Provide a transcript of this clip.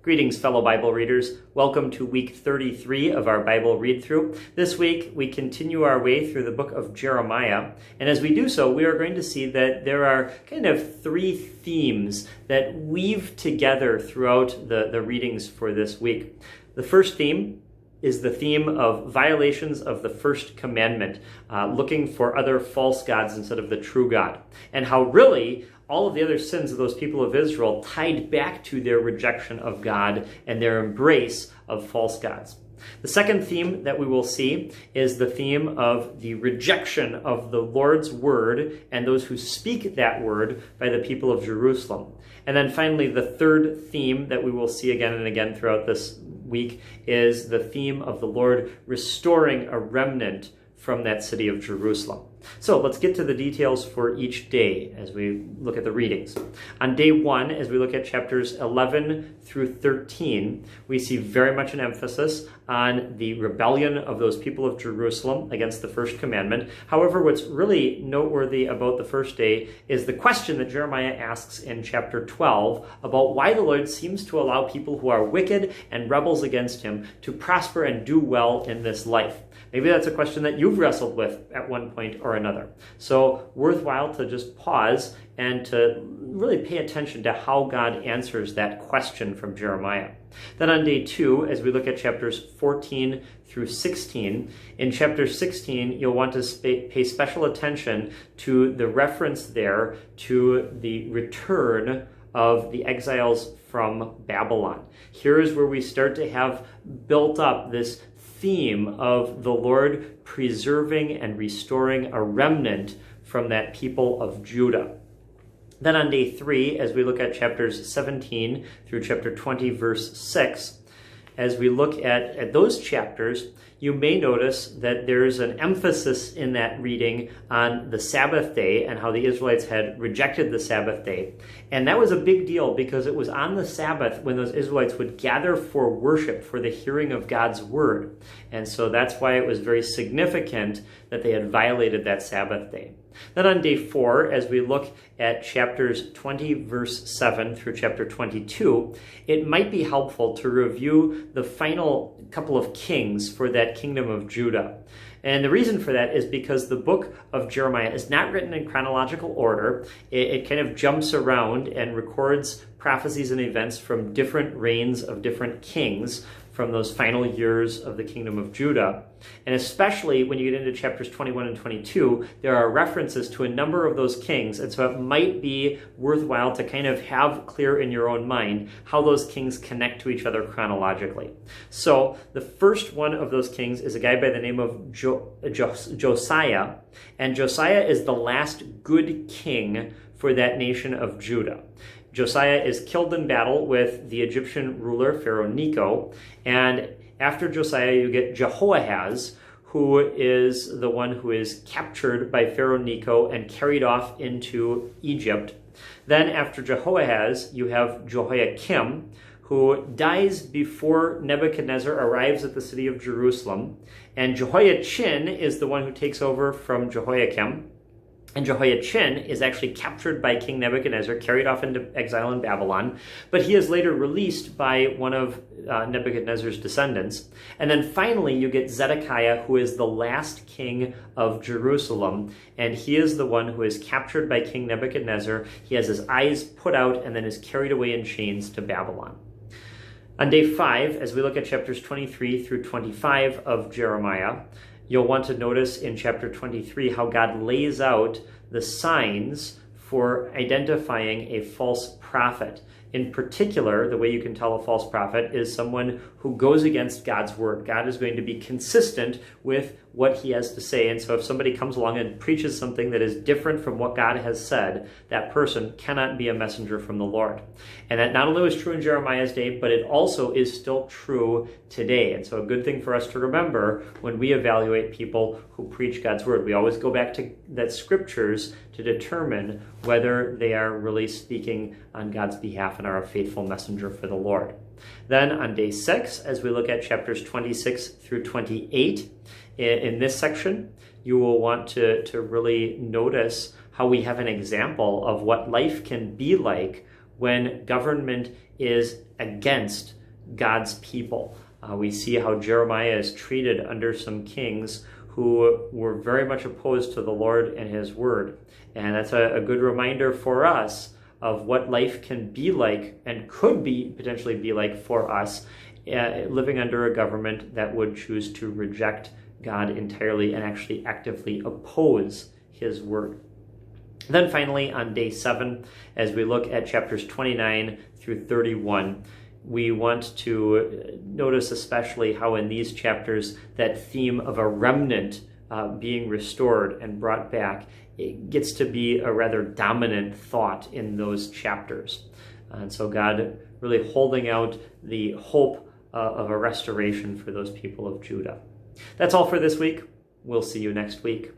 Greetings, fellow Bible readers. Welcome to week 33 of our Bible read-through. This week, we continue our way through the book of Jeremiah. And as we do so, we are going to see that there are kind of three themes that weave together throughout the readings for this week. The first theme is the theme of violations of the first commandment, looking for other false gods instead of the true God, and how really all of the other sins of those people of Israel tied back to their rejection of God and their embrace of false gods. The second theme that we will see is the theme of the rejection of the Lord's word and those who speak that word by the people of Jerusalem. And then finally, the third theme that we will see again and again throughout this week is the theme of the Lord restoring a remnant from that city of Jerusalem. So let's get to the details for each day as we look at the readings. On day 1, as we look at chapters 11 through 13, we see very much an emphasis on the rebellion of those people of Jerusalem against the first commandment. However, what's really noteworthy about the first day is the question that Jeremiah asks in chapter 12 about why the Lord seems to allow people who are wicked and rebels against him to prosper and do well in this life. Maybe that's a question that you've wrestled with at one point or another. So worthwhile to just pause and to really pay attention to how God answers that question from Jeremiah. Then on day 2, as we look at chapters 14 through 16, in chapter 16, you'll want to pay special attention to the reference there to the return of the exiles from Babylon. Here is where we start to have built up this theme of the Lord preserving and restoring a remnant from that people of Judah. Then on day 3, as we look at chapters 17 through chapter 20, verse 6, as we look at those chapters, you may notice that there's an emphasis in that reading on the Sabbath day and how the Israelites had rejected the Sabbath day. And that was a big deal because it was on the Sabbath when those Israelites would gather for worship, for the hearing of God's word. And so that's why it was very significant that they had violated that Sabbath day. Then on day 4, as we look at chapters 20, verse 7 through chapter 22, it might be helpful to review the final couple of kings for that kingdom of Judah. And the reason for that is because the book of Jeremiah is not written in chronological order. It kind of jumps around and records prophecies and events from different reigns of different kings from those final years of the kingdom of Judah. And especially when you get into chapters 21 and 22, there are references to a number of those kings. And so it might be worthwhile to kind of have clear in your own mind how those kings connect to each other chronologically. So the first one of those kings is a guy by the name of Josiah. And Josiah is the last good king for that nation of Judah. Josiah is killed in battle with the Egyptian ruler, Pharaoh Necho. And after Josiah, you get Jehoahaz, who is the one who is captured by Pharaoh Necho and carried off into Egypt. Then after Jehoahaz, you have Jehoiakim, who dies before Nebuchadnezzar arrives at the city of Jerusalem. And Jehoiachin is the one who takes over from Jehoiakim. And Jehoiachin is actually captured by King Nebuchadnezzar, carried off into exile in Babylon, but he is later released by one of Nebuchadnezzar's descendants. And then finally, you get Zedekiah, who is the last king of Jerusalem, and he is the one who is captured by King Nebuchadnezzar. He has his eyes put out and then is carried away in chains to Babylon. On day 5, as we look at chapters 23 through 25 of Jeremiah, you'll want to notice in chapter 23 how God lays out the signs for identifying a false prophet. In particular, the way you can tell a false prophet is someone who goes against God's word. God is going to be consistent with what he has to say. And so if somebody comes along and preaches something that is different from what God has said, that person cannot be a messenger from the Lord. And that not only was true in Jeremiah's day, but it also is still true today. And so a good thing for us to remember when we evaluate people who preach God's word, we always go back to that scriptures to determine whether they are really speaking on God's behalf and are a faithful messenger for the Lord. Then on day 6, as we look at chapters 26 through 28, in this section, you will want to really notice how we have an example of what life can be like when government is against God's people. We see how Jeremiah is treated under some kings who were very much opposed to the Lord and his word. And that's a good reminder for us of what life can be like and could be potentially be like for us living under a government that would choose to reject God entirely and actually actively oppose his word. Then finally, on day 7, as we look at chapters 29 through 31, we want to notice especially how in these chapters that theme of a remnant being restored and brought back, it gets to be a rather dominant thought in those chapters. And so God really holding out the hope of a restoration for those people of Judah. That's all for this week. We'll see you next week.